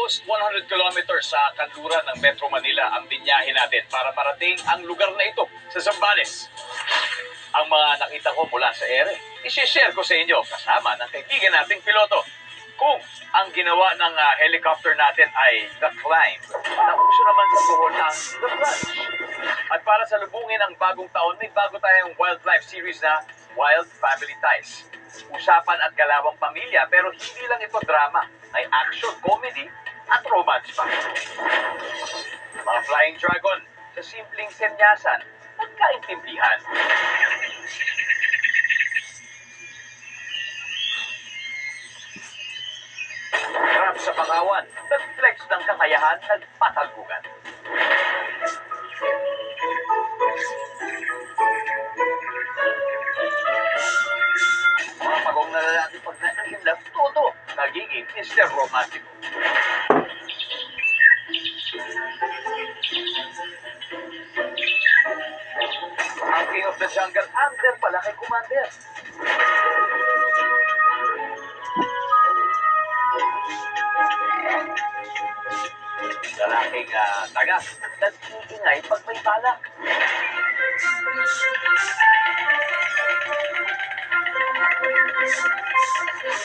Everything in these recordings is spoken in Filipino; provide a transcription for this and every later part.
Almost 100 kilometers sa kanluran ng Metro Manila ang binyahe natin para parating ang lugar na ito sa Zambales. Ang mga nakita ko mula sa ere, isi-share ko sa inyo kasama ng kaibigan nating piloto. Kung ang ginawa ng helicopter natin ay the climb, nauso naman sa tuhon ang the plunge. At para sa lubungin ang bagong taon, may bago tayong wildlife series na Wild Family Ties. Usapan at galawang pamilya, pero hindi lang ito drama. May action, comedy at romance pa. Mga Flying Dragon, sa simpleng senyasan, nagkaintindihan. Rap sa Pangawan, nag-flex ng kakayahan, nagpatagugan. Mga pagong na lalaki pag na-inlove, todo nagiging Mr. Romantico. Ang King of the Jungle, under pala kay Commander. Lalaking taga, nag-iingay pag may balak.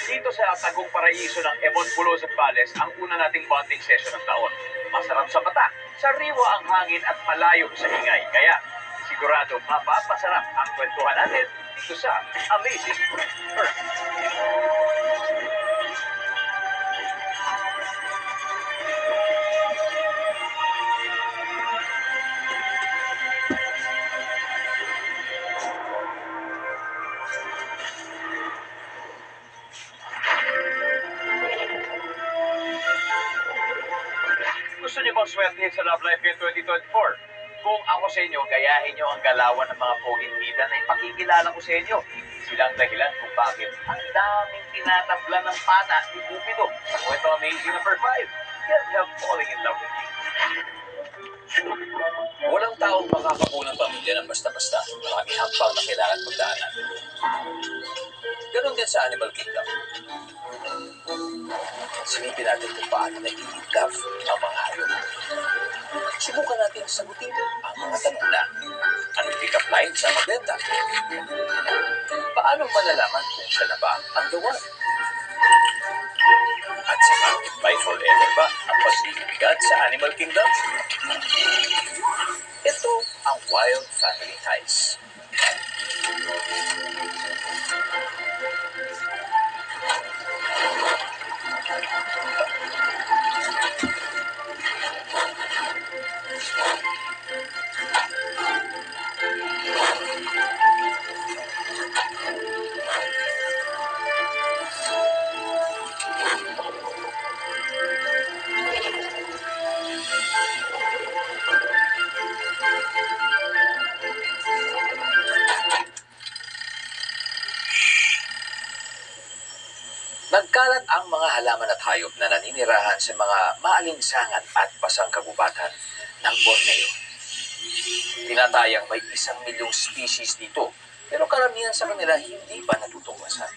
Dito sa Tagong Paraiso ng Ebon Pulo Zambales, ang una nating bonding session ng taon. Masarap sa mata, sariwa ang hangin at malayo sa ingay. Kaya sigurado mapapasarap ang kwentuhan natin dito sa Amazing Earth. Gusto niyo bang swertihin sa Love Life Game 2024? Kung ako sa inyo, gayahin niyo ang galawan ng mga poging bida na ipakikilala ko sa inyo. Silang dahilan kung bakit ang daming tinatabla ng pana ni Cupido sa kwento Amazing number 5. Can't help falling in love with you. Walang taong makakabuo ng pamilya ng basta-basta. Maraming hampang na kailangan pagdaanan. Ganon din sa Animal Kingdom. Silipin natin kung paano nag-i-love ang mga hayop. Subukan natin sagutin ang mga tanong na anong pick-up line sa magbenta? Paano malalaman kung siya na ba ang the one? At saka, may forever ba ang pag-ibigan sa Animal Kingdom? Ito ang Wild Family Ties. Nagkalat ang mga halaman at hayop na naninirahan sa mga maalinsangan at basang kagubatan ng Borneo. Tinatayang may 1,000,000 species dito, pero karamihan sa kanila hindi pa natutuklasan.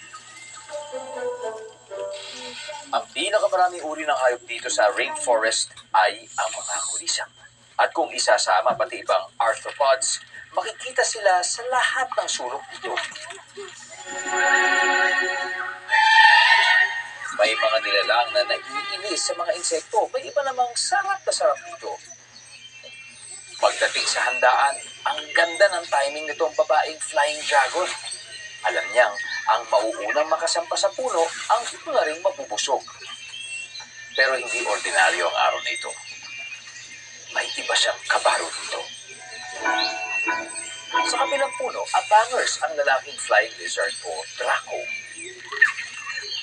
Ang pinakamaraming uri ng hayop dito sa rainforest ay ang mga kulisang. At kung isasama pati ibang arthropods, makikita sila sa lahat ng sulok dito. May mga nilalang na naiinis sa mga insekto, may iba namang sarap na sarap dito. Pagdating sa handaan, ang ganda ng timing nitong babaeng flying dragon. Alam niyang ang mauunang makasampa sa puno, ang ito na rin mabubusog. Pero hindi ordinaryo ang araw na ito. May iba siyang kabaro dito. Sa kabilang puno, abangers ang lalaking flying lizard o Draco.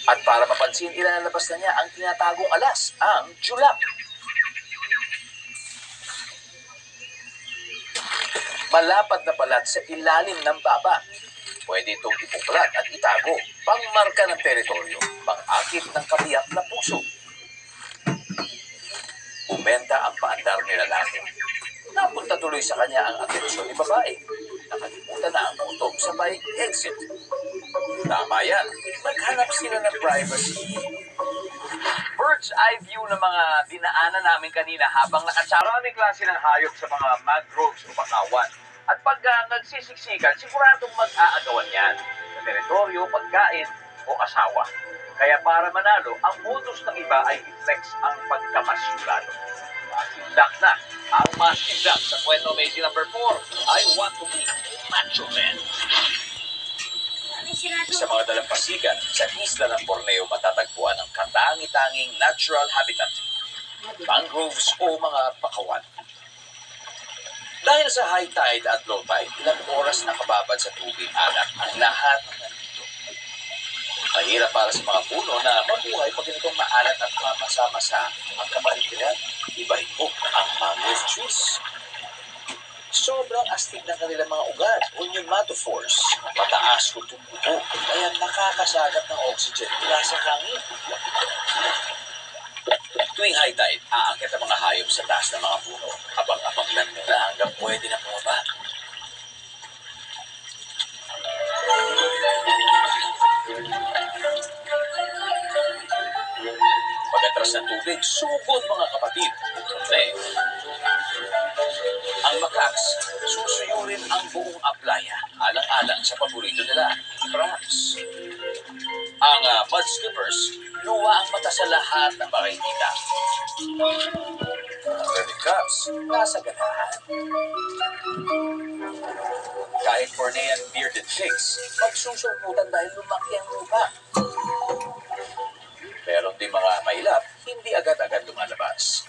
At para mapansin, ilalabas na niya ang tinatagong alas, ang julap. Malapad na palat sa ilalim ng baba. Pwede itong ipuklat at itago, pangmarka ng teritoryo, pang-akit ng kabiyak na puso. Bumenta ang paandar ni lalaki. Napunta tuloy sa kanya ang atensyon ni babae. Nakalimutan na ang gutom sa bike exit. Tama yan. Naghanap sila ng privacy. bird's eye view ng mga dinaanan namin kanina habang nakatsara. Maraming klase ng hayop sa mga mangroves o bakawan. At pag nagsisiksikan, siguradong mag-aagawan yan sa teritoryo, pagkain o asawa. Kaya para manalo, ang modus ng iba ay i-flex ang pagkamasyulado. Masindak na ang masindak sa kwento amazing number 4. I want to be macho man. Sa mga dalampasigan, sa isla ng Borneo matatagpuan ang katangi-tanging natural habitat, mangroves o mga bakawan. Dahil sa high tide at low tide, ilang oras nakababad sa tubig alak ang lahat ng nandito. Mahirap para sa mga puno na mabuhay pag ganitong maalat at mamasa-masa ang kapaligiran. Ibahin mo ang mangrove trees. Sobrang astig ng kanilang mga ugat o pneumatophores. Mataas kung tumubo, kaya nakakasagat ng oxygen mula sa hangin. Tuwing high tide, aakit ang mga hayop sa taas ng mga puno. Abang-abang lang nila hanggang pwede na bumaba. Pagkatras ng tubig, sugod mga kapatid. Ang macaques, susuyurin ang buong aplaya, alang-alang sa paborito nila, crabs. Ang mudskippers, luwa ang mata sa lahat ng makikita. Ang hermit crabs, nasa ganahan. Kahit Bornean bearded pigs, magsusulputan dahil lumaki ang lupa. Meron din mga mailap, hindi agad-agad lumalabas.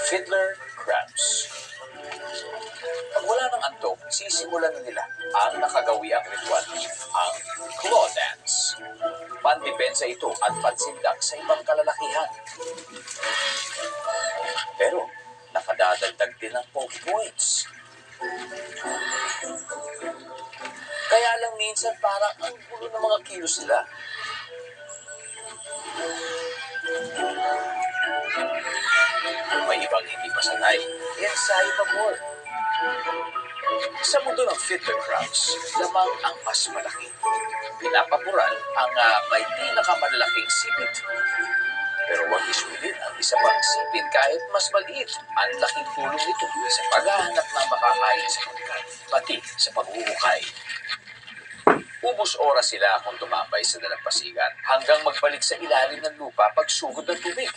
Fiddler crabs. Pag wala ng antok, sisimulan na nila ang nakagawiang ritual, ang claw dance. Pandepensa ito at pansindak sa ibang kalalakihan. Pero, nakadadagdag din ng poke points. Kaya lang minsan parang ang gulo ng mga kilos nila. May ibang hindi pa sanay, ensayo pa more. Sa mundo ng fiddler crabs, lamang ang mas malaki. Pinapaboran ang may pinakamalalaking sipit. Pero huwag iswilin ang isa pang sipit kahit mas maliit. Ang laking tulong nito sa paghahanap ng makakain sa pagkain, pati sa paghuhukay. Ubus oras sila kung tumambay sa dalampasigan hanggang magbalik sa ilalim ng lupa pagsugod ng tubig.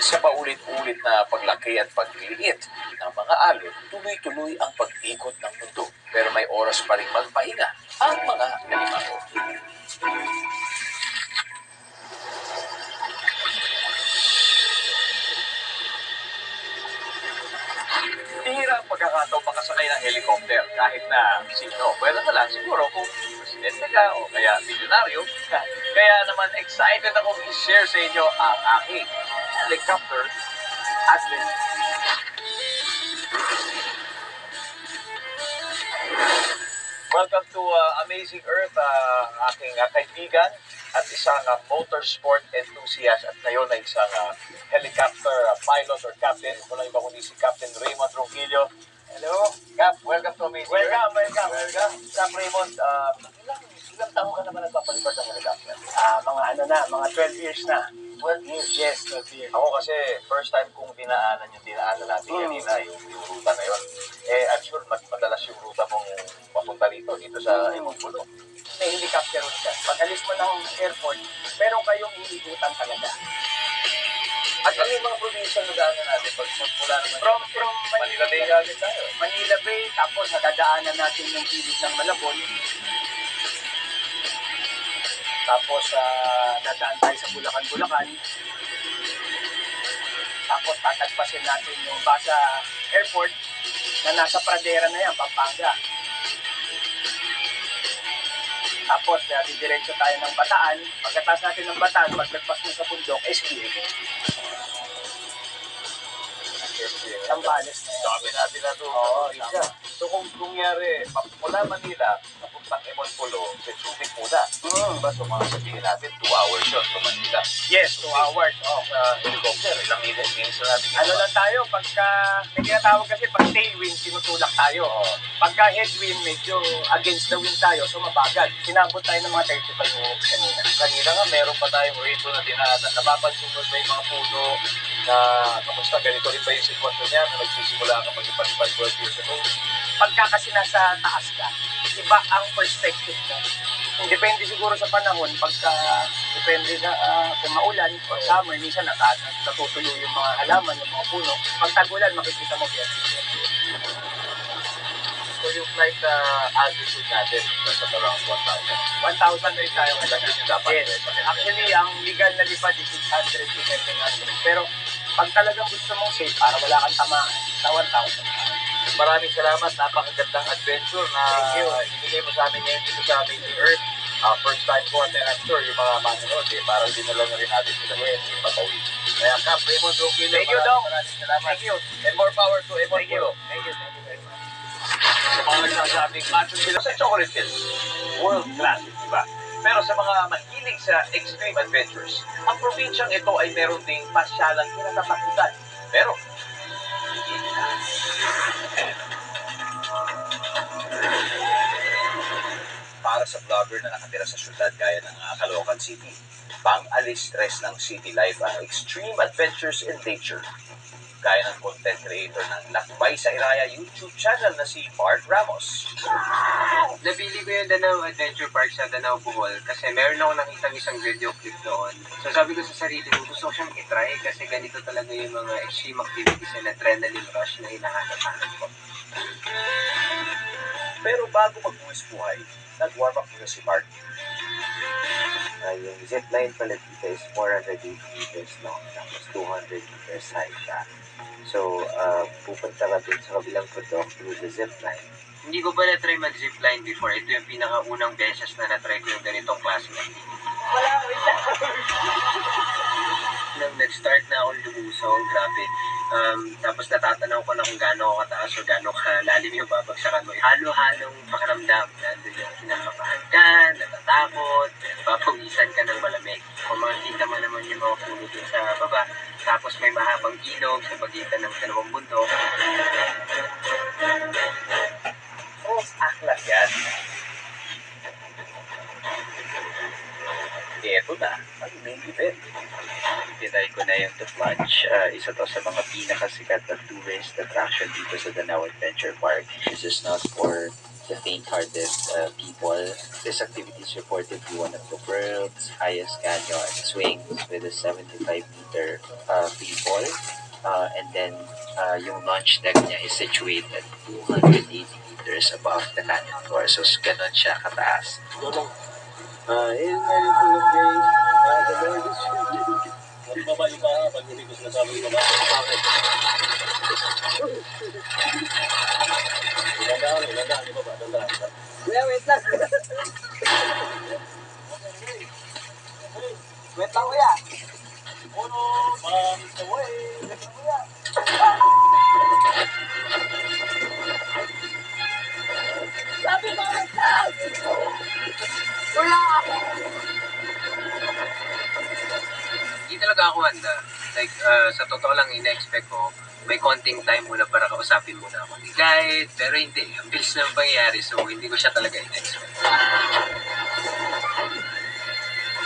Sa paulit-ulit na paglaki at pagliliit ng mga alon, tuloy-tuloy ang pag-ikot ng mundo. Pero may oras pa rin magpahinga ang mga animal. Bihira ang pagkakataong makasakay ng helicopter kahit na sino. Pwede na lang siguro kung presidente ka o kaya milyonaryo. Kaya naman excited akong i-share sa inyo ang aking helicopter adventure. Welcome to Amazing Earth, aking kaibigan at isang motorsport enthusiast at ngayon ay isang helicopter pilot or captain. Walang iba kundi si Captain Raymond Ronquillo. Hello, Cap. Welcome to Amazing Earth. Welcome. Cap Raymond, ilang taon ka naman nagpapalipad ng helicopter? Mga 12 years na. 12 years? Yes, 12 years. Ako kasi, first time kong dinaanan yung dinaanan natin kanina, yung ruta na yun. I'm sure madalas yung ruta mong papunta dito sa Imonggulo. May helicopter siya. Pag alis mo ng airport, meron kayong iikutan talaga. At ano yung mga provincial na daanan natin? Pag mula naman From Manila Bay galing tayo. Manila Bay, tapos nadadaanan natin yung gilid ng Malabon. Tapos dadaan tayo sa Bulacan. Tapos tatagpasin natin yung Basa Airport na nasa Pradera na yan, Pampanga. Tapos didiretso tayo ng Bataan. Pagkatapos natin ng Bataan, paglagpas mo sa bundok, SQA. Sambales na yan. Dami natin na ito. Oo, So kung nangyari, mula Manila, papuntang Imonggulo, sa Subic muna. Diba? So mga sabihin natin, 2 hours yun from Manila. Yes, 2 hours. Oh. Sa helicopter, ilang minutes na natin. Ano lang tayo, pagka, may tinatawag kasi pag tailwind, tinutulak tayo. Pagka headwind, medyo against the wind tayo, so mabagal. Sinabot tayo ng mga 35 minutes kanina. Kanina nga, meron pa tayong rito na dinaanan. Napapansin mo ba yung mga puno na kamusta? Ganito rin ba yung sitwasyon niya na nagsisimula ka mag-ipalipad 12 years ago? Pagka kasi nasa taas ka, iba ang perspective mo. Depende siguro sa panahon, pagka depende sa kung maulan o summer, minsan natutuyo yung mga halaman, yung mga puno. Pag tag-ulan, makikita mo yan. So yung flight altitude natin, nasa around 1,000. 1,000 rin tayo. Dapat. Yes. Actually, ang legal na lipad is 600 to 700. Pero pag talagang gusto mong safe, para wala kang tamaan, sa 1,000. Maraming salamat. Napakagandang adventure na ibigay mo sa amin ngayon dito sa Amazing Earth. First time po, and I'm sure yung mga manonood, parang dinala na rin natin sila ngayon yung patawid. Kaya Cap, Raymond Rogilo, Thank you, Dong. Maraming salamat. Thank you. And more power to Emon Thank you. Pulo. Thank you. Thank you very much. Sa mga nagsasabing macho sila sa Chocolate Hills, world class, di ba? Pero sa mga mahilig sa extreme adventures, ang probinsyang ito ay meron ding pasyalang kinatatakutan. Pero, hindi na. Para sa vlogger na nakatira sa syudad gaya ng Caloocan City, pang-alis stress ng city life ang extreme adventures in nature. Gaya ng content creator ng Lakbay sa Iraya YouTube channel na si Bart Ramos. Nabili ko yung Danao Adventure Park sa Danao Bohol kasi meron ako nakitang isang video clip doon. So sabi ko sa sarili ko, gusto ko siyang itry kasi ganito talaga yung mga extreme activities and adrenaline rush na hinahanap ko. Pero bago magbuwis buhay, nag-warm up muna si Bart. Yung zipline pala dito is 480 meters long, tapos 200 meters high siya. So, pupunta ka dun sa kabilang putok through the zipline. Hindi ko ba na-try mag-zipline before? Ito yung pinakaunang beses na na-try ko yung ganitong klase ng nang nag-start na akong lumusong, grabe. Tapos natatanaw ko na kung gaano ako kataas o gaano kalalim yung babagsakan mo. Halo-halong pakiramdam. Nandun yung kinakabahan ka, natatakot, papawisan ka ng malamig. Kung makikita mo naman yung mga puno dun sa baba, tapos may mahabang ilog sa pagitan ng dalawang bundok. Aklat yan. Ito na, ang main event. Tinay ko na yung The Plunge. Isa to sa mga pinakasikat na tourist attraction dito sa Danao Adventure Park. This is not for the faint-hearted people. This activity is reportedly one of the world's highest canyon swings with a 75-meter free fall. And then, yung launch deck niya is situated 280 meters above the canyon floor. So, ganun siya kataas. In many full of grace, the Lord is with you. Magbaba yung baha pag hindi ko sinasabi yung baha. Bakit? Ilandaan yung baba, dandaan. Kuya, wait lang. Wait lang, kuya. Uno, man, the way. Kuya. Sabi ko, wait lang. Kuya! Hindi talaga ako handa. Like, sa totoo lang, ina-expect ko, may konting time muna para kausapin muna ako ni guide, pero hindi. Ang bilis na pangyayari, so hindi ko siya talaga ina-expect.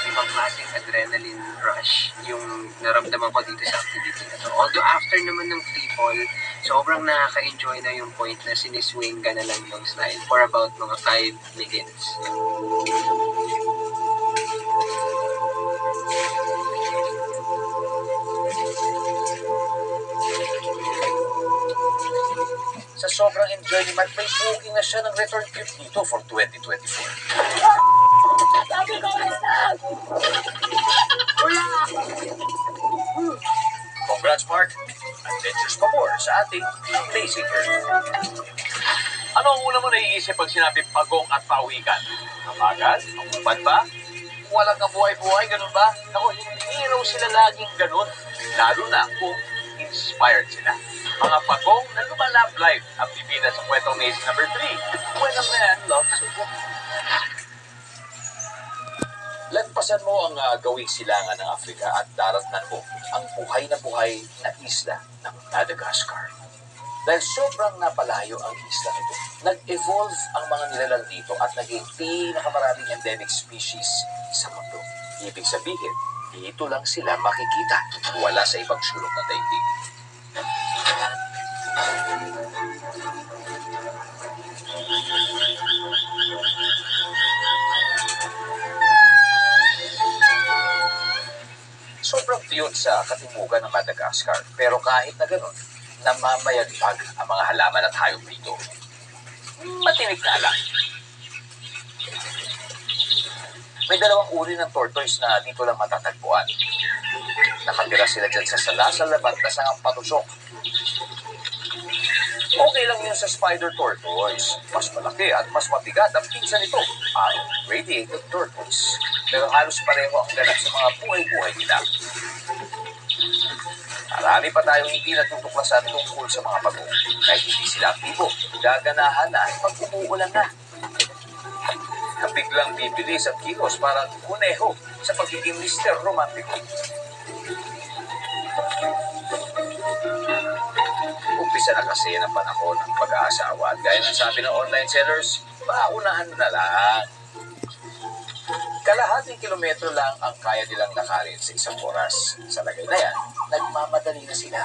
Ibang klaseng adrenaline rush yung naramdaman ko dito sa activity na to. Although after naman ng free fall, sobrang nakaka-enjoy na yung point na siniswing ka na lang ng slide for about mga 5 minutes. Sa sobrang enjoy ni Mark, may booking na siya ng return trip dito for 2024. Sabi ko, wait lang. Kuya! Congrats, Mark! Adventures pa more sa ating Amazing Earth. Ano ang una mo naiisip pag sinabi pagong at pawikan? Mabagal? Mangupad ba? Walang kabuhay-buhay, ganun ba? Ako, hindi raw sila laging ganun. Lalo na kung inspired sila. Mga pagong na lumalab life ang bibida sa kwentong Amazing number 3. When a man loves a woman. Lagpasan mo ang gawing silangan ng Afrika at daratnan mo ang buhay na isla ng Madagascar. Dahil sobrang napalayo ang isla nito, nag-evolve ang mga nilalang dito at naging pinakamaraming endemic species sa mundo. Ibig sabihin, dito lang sila makikita, wala sa ibang sulok ng daigdig. Sobrang cute sa katimugan ng Madagascar, pero kahit na gano'n, namamayagpag ang mga halaman at hayop dito. Matinik na lang. May dalawang uri ng tortoise na dito lang matatagpuan. Nakatira sila dyan sa salasal na bandas ng patusok. Okay lang yun sa spider tortoise. Mas malaki at mas mabigat ang pinsan nito, ang radiated tortoise. Pero halos pareho ang ganap sa mga buhay-buhay nila. Marami pa tayong hindi natutuklasan tungkol sa mga pagong. Kahit hindi sila aktibo, gaganahan na pag umuulan na. Biglang bibilis at kilos parang kuneho sa pagiging Mr. Romantic. Umpisa na kasi ng panahon ng pag-aasawa at gaya ng sabi ng online sellers, paunahan na lang. Kalahating kilometro lang ang kaya nilang lakarin sa isang oras. Sa lagay na yan, nagmamadali na sila.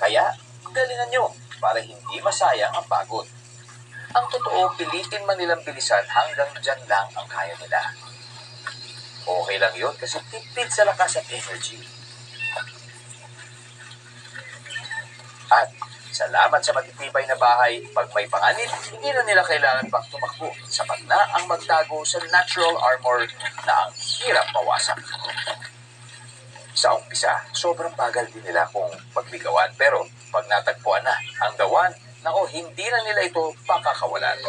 Kaya, galingan nyo para hindi masayang ang pagod. Ang totoo, pilitin man nilang bilisan hanggang dyan lang ang kaya nila. Okay lang yun kasi tipid sa lakas at energy. At salamat sa matitibay na bahay, pag may panganib, hindi na nila kailangan pang tumakbo. Sapat na ang magtago sa natural armor na ang hirap mawasak. Sa umpisa, sobrang bagal din nila kung magligawan. Pero pag natagpuan na ang dawan, nako, hindi na nila ito pakakawalan.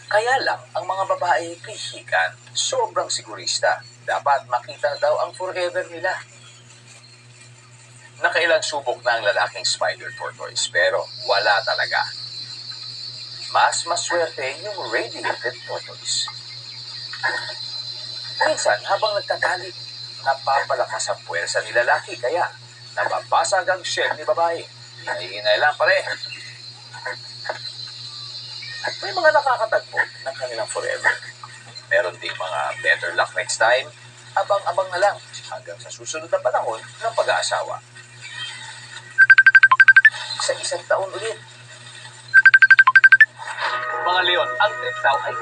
Kaya lang, ang mga babae pihikan, sobrang sigurista. Dapat makita daw ang forever nila. Nakailang subok na ang lalaking spider tortoise, pero wala talaga. Mas maswerte yung radiated tortoise. Minsan, habang nagtatalik, napapalakas ang puwersa ni lalaki, kaya napapasag ang shell ni babae. Hinahinay lang pare. At may mga nakakatagpo ng kanilang forever. Meron ding mga better luck next time. Abang-abang na lang hanggang sa susunod na panahon ng pag-aasawa. Sa isang taon ulit. Mga leon, ang trip daw ay